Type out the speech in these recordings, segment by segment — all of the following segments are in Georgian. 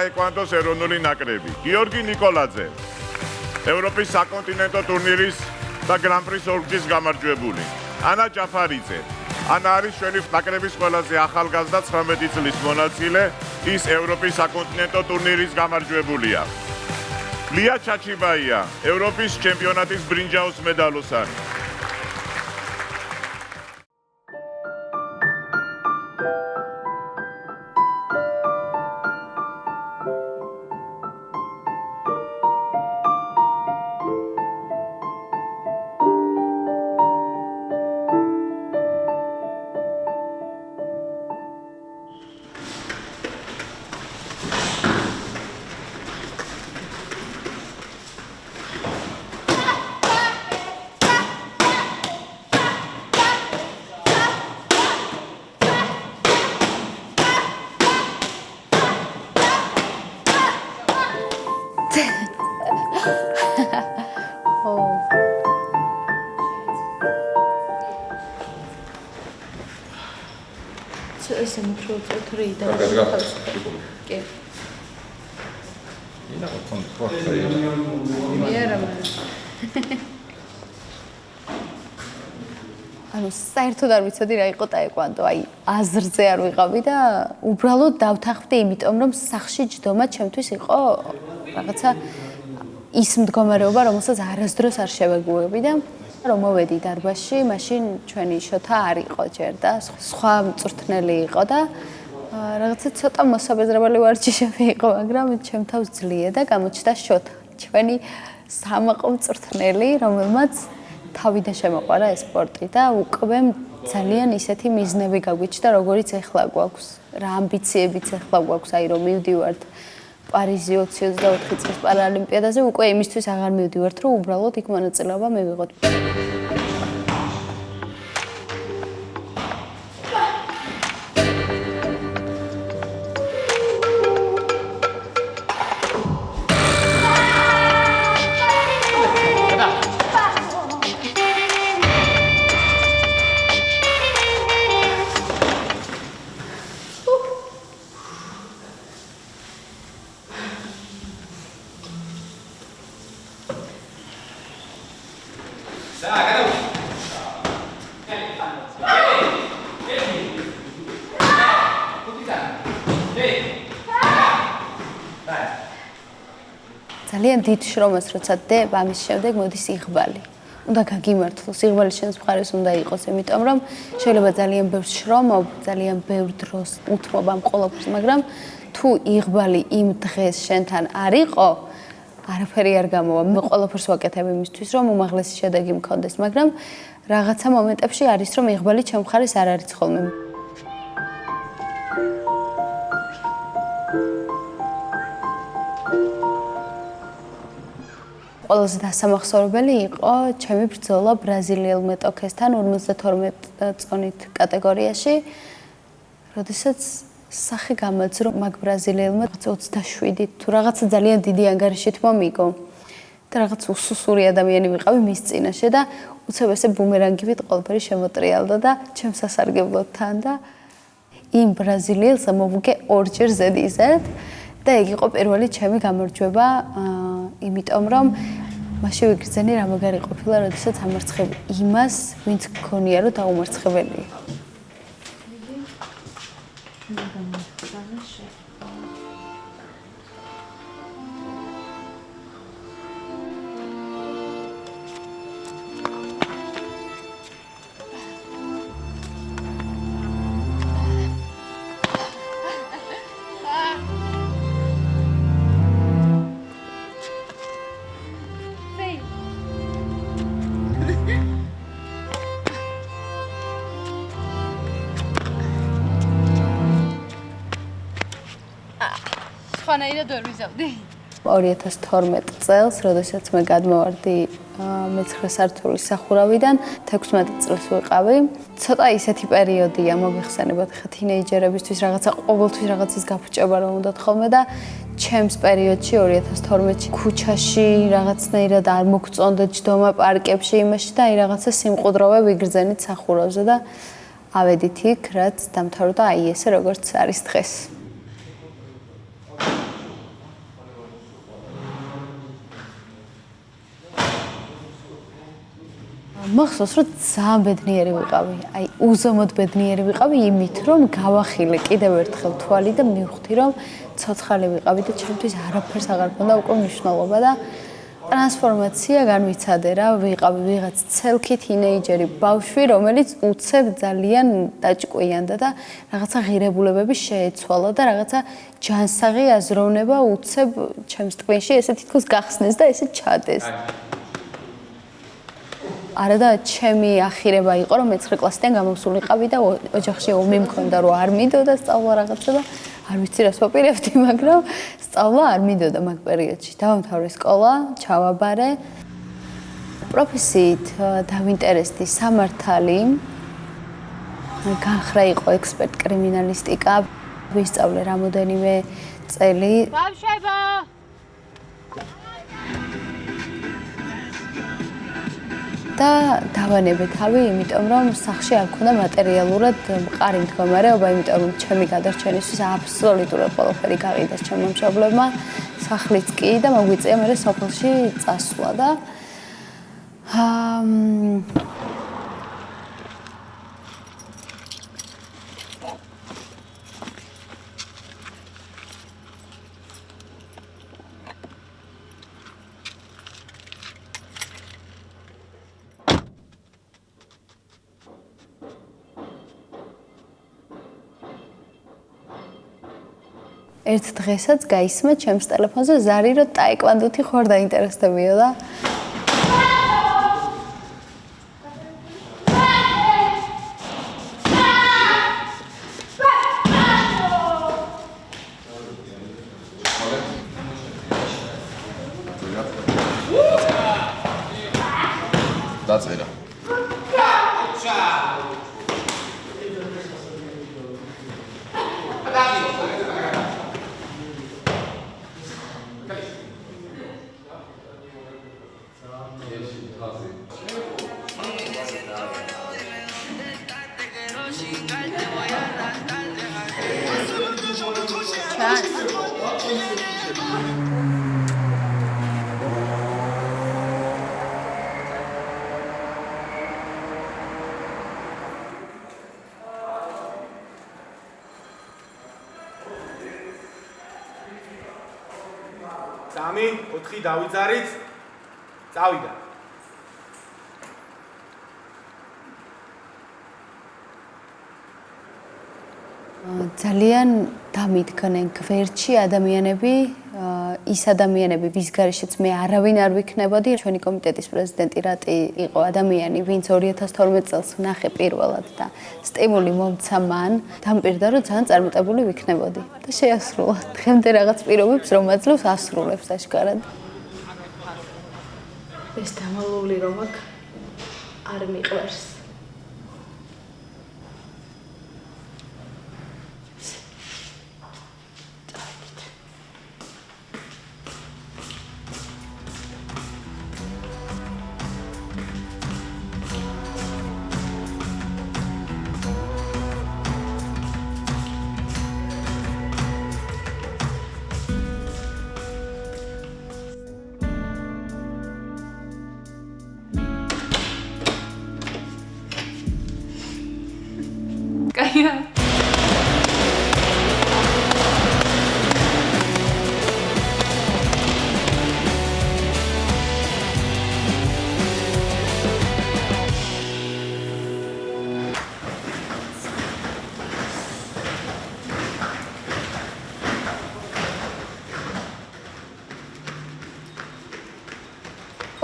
ტაეკვანდოს ეროვნული ნაკრები. გიორგი ნიკოლაძე, ევროპის საკონტინენტო ტურნირის და გრან-პრის ორგზის გამარჯვებული. ანა ჯაფარიძე. ანა არის ჩვენი ნაკრების ყველაზე ახალგაზრდა 19 წლის მონაწილე, ის ევროპის საკონტინენტო ტურნირის გამარჯვებულია. ლია ჩაჩიბაია, ევროპის ჩემპიონატის ბრინჯაოს მედალოსანი. ესე მიქროწოთ რიდა. კი. ინა კონტ ხოხა. მიერა მაგრამ. ანუ საერთოდ არ ვიცოდი რა იყო ტაეკვანდო, აი აზრზე არ ვიყავი და უბრალოდ დავთანხმდი იმიტომ რომ სახში ჯდომა ჩემთვის იყო რაღაცა ის მდგომარეობა რომელსაც არასდროს არ შევეგუები და რომ მოვედი დარბაზში, მაშინ ჩვენი შოთა არ იყო ჯერ და სხვა მწვრთნელი იყო და რაღაცა ცოტა მოსაბეზრებელი ვარჯიშები იყო, მაგრამ ჩემ თავს ძლია და გამოჩნდა შოთა. ჩვენი სამაყო მწვრთნელი, რომელმაც თავიდან შემოყვარა ეს სპორტი და უკვე ძალიან ისეთი მიზნები გაგვიჩნდა, როგორიც ეხლა გვაქვს, რა ამბიციებიც ეხლა გვაქვს, აი რომ მივდივართ პარიზი 2024 წლის პარალიმპიადაზე, უკვე იმისთვის აღარ მივდივართ, რომ უბრალოდ იქ მონაწილეობა მივიღოთ. ძალიან დიდ შრომას როცა დებ, ამის შემდეგ მოდის იღბალი. უნდა გაგიმართლოს, იღბალი შენს მხარეს უნდა იყოს, იმიტომ რომ შეიძლება ძალიან ბევრ შრომობ, ძალიან ბევრ დროს უთმობ ამ ყველაფერს, მაგრამ თუ იღბალი იმ დღეს შენთან არ იყო, არაფერი არ გამოვა. მე ყველაფერს ვაკეთებ იმისთვის, რომ უმაღლესი შედეგი მქონდეს, მაგრამ რაღაცა მომენტებში არის, რომ იღბალი ჩემ მხარეს არ არის ხოლმე. ყველაზე დასამახსოვრებელი იყო ჩემი ბრძოლა ბრაზილიელ მეტოქესთან 52 წონით კატეგორიაში, როდესაც სახე გამაძრო მაგ ბრაზილიელმა 27 თუ რაღაცა ძალიან დიდი ანგარიშით მომიგო და რაღაც უსუსური ადამიანი ვიყავი მის წინაშე და უცებ ესე ბუმერანგივით ყველაფერი შემოტრიალდა და ჩემ სასარგებლოდთან და იმ ბრაზილიელსა მოვუგე ორჯერ ზედიზედ და ეგ იყო პირველი ჩემი გამარჯვება, იმიტომ რომ მაშინ ვიგრძენი რა მაგარი ყოფილა, როდესაც ამარცხები იმას, ვინც გქონია რომ დაუმარცხებელი. ხანაირად ვერ ვიზავდი. 2012 წელს, როდესაც მე გადმოვარდი მე-9 სართულის სახურავიდან, 16 წელს ვიყავი. ცოტა ისეთი პერიოდია მოგიხსენებათ ხა თინეიჯერებისთვის რაღაცა ყოველთვის რაღაცის გაფუჭება რომ უნდათ ხოლმე და ჩემს პერიოდში 2012-ში ქუჩაში რაღაცნაირად არ მოგწონდა ჯდომა პარკებში იმაში და აი რაღაცა სიმყუდროვე ვიგრძენით სახურავზე და ავედით იქ, რაც დამთავრდა აი ესე როგორც არის დღეს. მახსოვს რომ ძალიან ბედნიერი ვიყავი. აი უზომოდ ბედნიერი ვიყავი იმით რომ გავახილე კიდევ ერთხელ თვალი და მივხვდი რომ ცოცხალი ვიყავი და ჩემთვის არაფერს აღარ მქონდა უკვე მნიშვნელობა და ტრანსფორმაცია განვიცადე რა, ვიყავი ვიღაც ცელქი თინეიჯერი ბავშვი, რომელიც უცებ ძალიან დაჭკვიანდა და რაღაცა ღირებულებები შეეცვალა და რაღაცა ჯანსაღი აზროვნება უცებ ჩემს ტვინში ესე თითქოს გახსნეს და ესე ჩადეს. არა და ჩემი ახირება იყო რომ მე-9 კლასიდან გამოსულიყავი და ოჯახში ომი მქონდა რომ არ მიდოდა სწავლა რაღაცა და არ ვიცი რას ვაპირებდი, მაგრამ სწავლა არ მიდოდა მაგ პერიოდში. დავამთავრე სკოლა, ჩავაბარე. პროფესიით დავინტერესდი სამართალი. განხრა იყო ექსპერტ კრიმინალისტიკა. ვისწავლე რამოდენიმე წელი. ბავშვებო! და დავანებე თავი, იმიტომ რომ სახლში არ მქონდა მატერიალურად მყარი მდგომარეობა, იმიტომ რომ ჩემი გადარჩენისთვის აბსოლუტურად ყველაფერი გაყიდეს ჩემმა მშობლებმა, სახლიც კი და მოგვიწია მე სოფელში წასვლა და ერთ დღესაც გაისმა ჩემს ტელეფონზე ზარი რომ ტაეკვანდოთი ხوار დაინტერესდებიო და დაწერა. სამი, 4 დავიძარით. წავიდა. ძალიან დამიდგნენ გვერდში ადამიანები, ის ადამიანები, ვის გარეშეც მე არავინ არ ვიქნებოდი. ჩვენი კომიტეტის პრეზიდენტი რატი იყო ადამიანი, ვინც 2012 წელს ვნახე პირველად და სტიმული მომცა მან, დამპირდა რომ ძალიან წარმატებული ვიქნებოდი და შეასრულა. დღემდე რაღაც პირობებს რომ აძლევს ასრულებს აშკარად. ეს დამალული რომ აქ არ მიყვარს. კაია.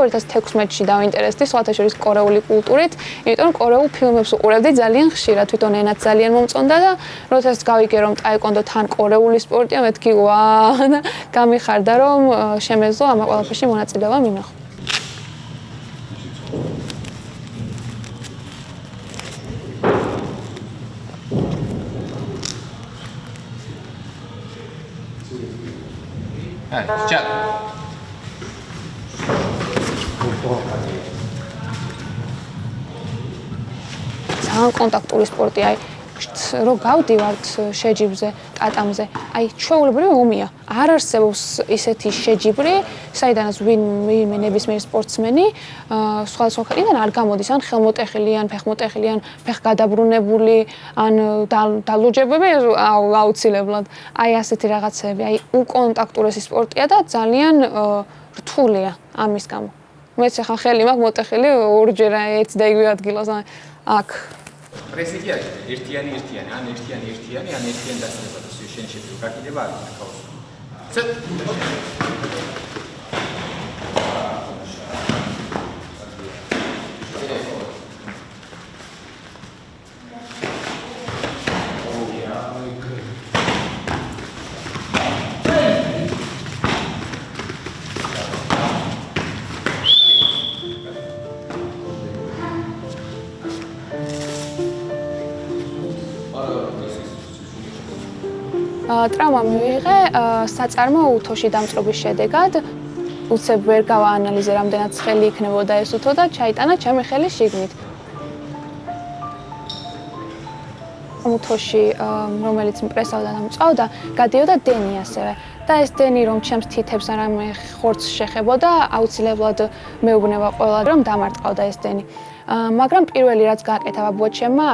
Ortas 16-ში დავინტერესდი სხვათა შორის კორეული კულტურით, იმიტომ რომ კორეულ ფილმებს უყურებდი ძალიან ხშირად, თვითონ ენაც ძალიან მომწონდა და როდესაც გავიგე რომ ტაეკვანდო თან კორეული სპორტია, მეთქი ვა და გამიხარდა რომ შემეძლო ამ ყველაფერში მონაწილეობა მინახო. Чат. ძალიან კონტაქტური სპორტი, აი რო გავდივართ შეჯიბრზე, ტატამზე, აი ჩვეულებრივი ომია. არ არსებობს ისეთი შეჯიბრი, საიდანაც ვინმე ნებისმიერი სპორტსმენი სხვადასხვა ქვეყნიდან არ გამოდის, ან ხელმოტეხილი, ან ფეხმოტეხილი, ან ფეხგადაბრუნებული, ან დალუჯებები აუცილებლად. აი ასეთი რაღაცები, აი უკონტაქტურესი სპორტია და ძალიან რთულია ამის გამო. მეც ახლა ხელი მაქვს მოტეხილი ორჯერ ერთ და იგივე ადგილას აქ. პრესი კი არის ერთიანი, ან ერთიანი, ან ერთიანი დასწრება და შენ შეფიქრ გაკიდება არ აქვს ქაოსი. ტრავმა მივიღე საწარმო უთოში დამწრობის შედეგად. უცებ ვერ გავაანალიზე, რამდენად ცხელი იქნებოდა ეს უთო და ჩაიტანა ჩემი ხელი შიგნით. უთოში, რომელიც მპრესავდა და მწვავდა, გადიოდა დენი ასევე. და ეს დენი რომ ჩემს თითებს არამე ხორცს შეხებოდა, აუცილებლად მეუბნება ყველა რომ დამარტყავდა ეს დენი. მაგრამ პირველი რაც გააკეთა ბაბუაჩემმა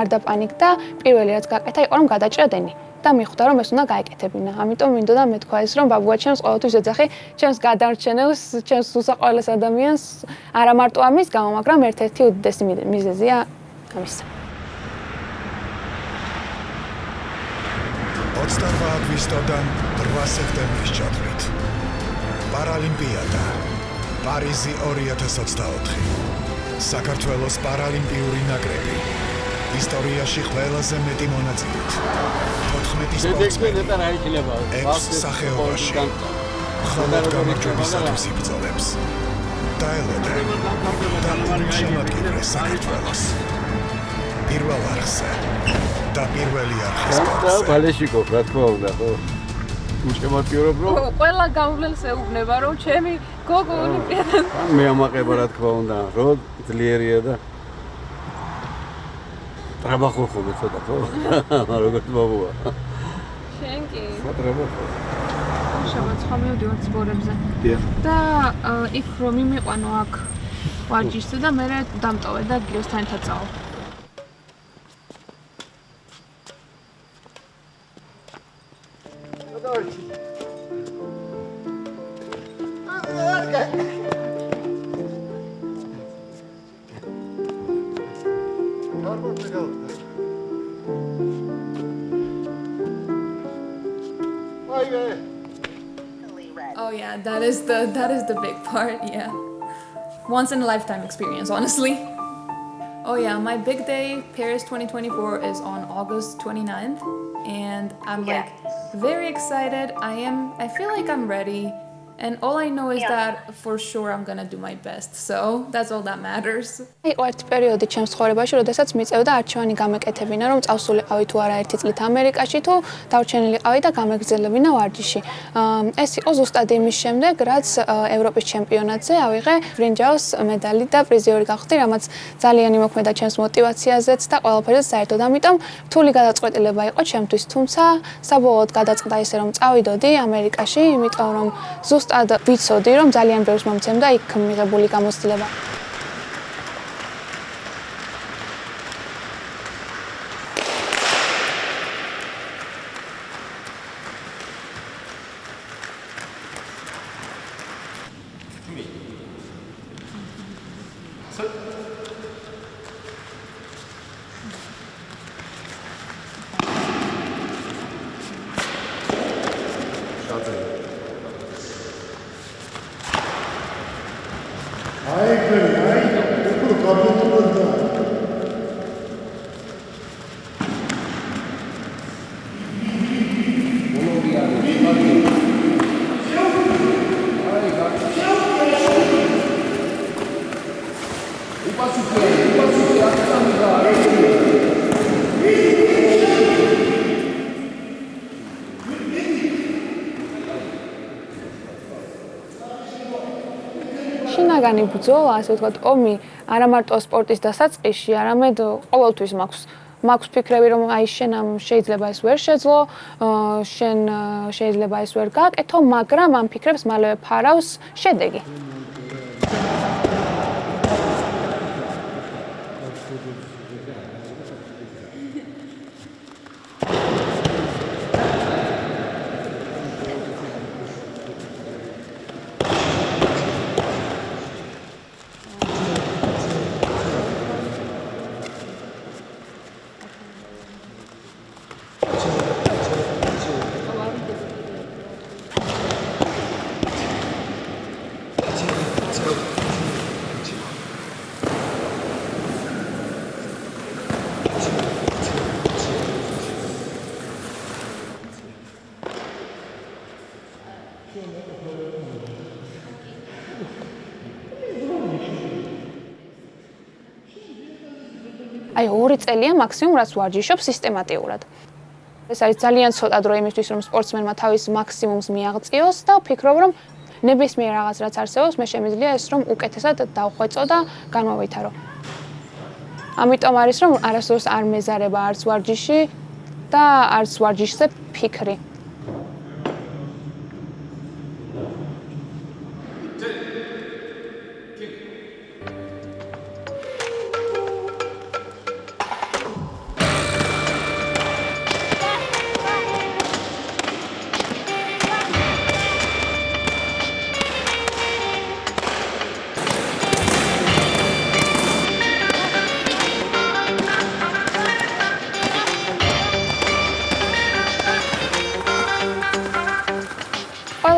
არ დაპანიკდა, პირველი რაც გააკეთა იყო რომ გადაჭრა დენი. და მიხვდა რომ ეს უნდა გაეკეთებინა. ამიტომ მინდოდა მეთქვა ის რომ ბაბუაჩემს ყოველთვის ეძახი ჩემს გადარჩენილს, ჩემს უსაყვარლეს ადამიანს, არა მარტო ამის გამო, მაგრამ ერთ-ერთი უდიდესი მიზეზია ამისა. 28 აგვისტოდან 8 სექტემბრის ჩათვლით. პარალიმპიადა პარიზი 2024. საქართველოს პარალიმპიური ნაკრები. ისტორიაში ყველაზე მეტი მონაწილით. 14 სპორტსმენი. 6 სახეობაში. მხოლოდ გამარჯვებისათვის იბრძოლებს. დაელოდა და შემადგენლებს საქართველოს. პირველ არხზე და პირველი არხის და ბალეშიკო, რა თქმა უნდა, ხო? უშემატკივრობ რომ ყველა გავლენს ეუბნება რომ ჩემი გოგო ოლიმპიადას მე ამაყება რა თქმა უნდა, რომ ძლიერია და ტრაბახო ხოლმე ცოტა ხო? როგორც ბაბუა. შენ კი ტრაბახო. შემოცხა მივდივარ სპორებზე. და იქ რომ იმიყვანო აქ ვარჯიშზე და მე დამტოვე და გიოსთან ერთად წავალ. Oh yeah, that is the big part, yeah. Once in a lifetime experience, honestly. Oh yeah, my big day, Paris 2024, is on August 29th, and I'm like very excited. I feel like I'm ready, and all I know is that for sure I'm gonna do my best. So that's all that matters. იყო ერთი პერიოდი ჩემს ცხოვრებაში, როდესაც მიწევდა არჩევანი გამეკეთებინა, რომ წავსულიყავი თუ არა ერთი წლით ამერიკაში თუ დავრჩენილიყავი და გამეგრძელებინა ვარჯიში. ეს იყო ზუსტად იმის შემდეგ, რაც ევროპის ჩემპიონატზე ავიღე ბრინჯაოს მედალი და პრიზიორი გავხდი, რამაც ძალიან იმოქმედა ჩემს მოტივაციაზეც და ყველაფერზე საერთოდ. ამიტომ რთული გადაწყვეტილება იყო ჩემთვის, თუმცა საბოლოოდ გადაწყდა ისე, რომ წავიდოდი ამერიკაში, იმიტომ რომ ზუსტად ვიცოდი, რომ ძალიან ბევრს მომცემდა იქ მიღებული გამოცდილება. შინაგანი ბრძოლა, ასე ვთქვათ, ომი არა მარტო სპორტის დასაწყისში, არამედ ყოველთვის მაქვს მაქვს ფიქრები რომ აი შენ ამ შეიძლება ეს ვერ შეძლო, შენ შეიძლება ეს ვერ გააკეთო, მაგრამ ამ ფიქრებს მალევე ფარავს შედეგი. აი 2 წელია მაქსიმუმ რაც ვარჯიშობ სისტემატიურად. ეს არის ძალიან ცოტა დრო იმისთვის რომ სპორტსმენმა თავის მაქსიმუმს მიაღწიოს და ვფიქრობ რომ ნებისმიერ რაღაც რაც არსებობს მე შემიძლია ეს რომ უკეთესად დავხვეწო და განმოვითარო. ამიტომ არის რომ არასდროს არ მეზარება არც ვარჯიში და არც ვარჯიშზე ფიქრი.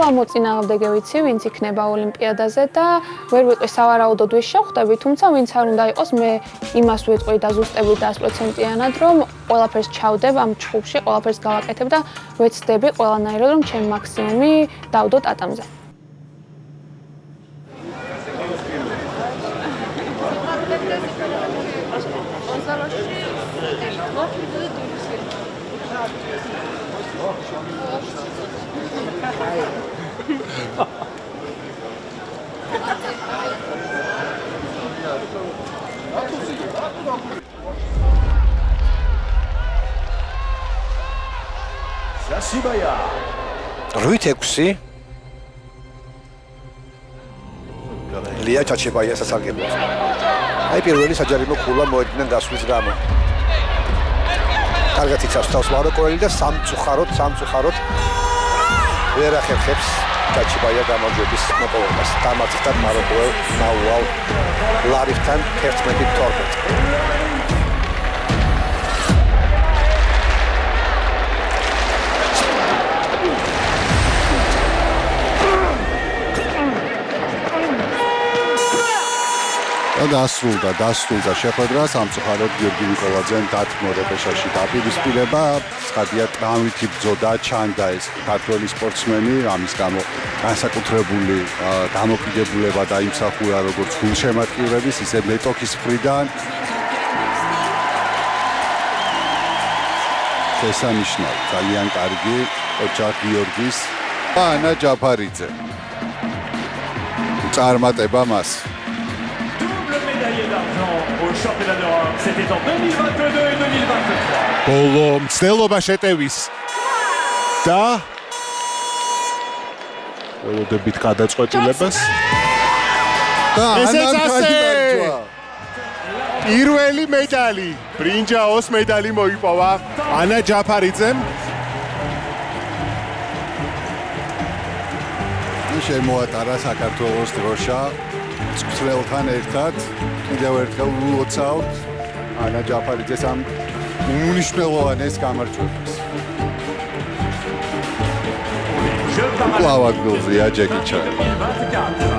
ყველა მოწინააღმდეგე ვიცი, ვინც იქნება ოლიმპიადაზე და ვერ ვიყwi სავარაუდოდ ვის შევხვდები, თუმცა ვინც არ უნდა იყოს, მე იმას ვიტყვი დაზუსტებით 100%-იანად, რომ ყველაფერს ჩავდებ ამ ჩხუბში, ყველაფერს გავაკეთებ და ვეცდები ყველანაირად, რომ ჩემი მაქსიმუმი დავდო ტატამზე. Zasibaya. 8-6. ლია ჩაჩებაიას ასარგებლობს. აი პირველი საჯარიმო ქულა მოედინან გასვლის გამო. კარგად იცავს თავს მაროკოელი და სამწუხაროდ ვერ ახერხებს ჩაჩებაია გამარჯვების მოპოვებას. დამარცხდა მაროკოელ ნაუალ ლარიფთან 11-12. დასრულდა შეხვედრა სამწუხაროდ გიორგი ნიკოლაძემ დათმო რეპეშაში დაპირისპირება სხადია ტრავმითი ბრძოდა ჩანდა ეს ქართველი სპორტსმენი ამის გამო განსაკუთრებული დამოკიდებულება დაიმსახურა როგორც გულშემატკივრების ისე მეტოქის მხრიდან შესანიშნავი ძალიან კარგი ოჯახ გიორგის ანა ჯაფარიძე წარმატება მას au championnat d'Europe, c'était en 2022 et 2023. ბოლო მცდელობა შეტევის და ველოდებით გადაწყვეტილებას და პირველი მედალი ბრინჯაოს მედალი მოიპოვა ანა ჯაფარიძემ შემოატარა საქართველოს დროშა მწვრთნელთან ერთად კიდევ ერთხელ ულოცავთ ანა ჯაფარიძეს ამ უმნიშვნელოვანეს გამარჯვებას. კლავად გულზია ჯეკი ჩანი.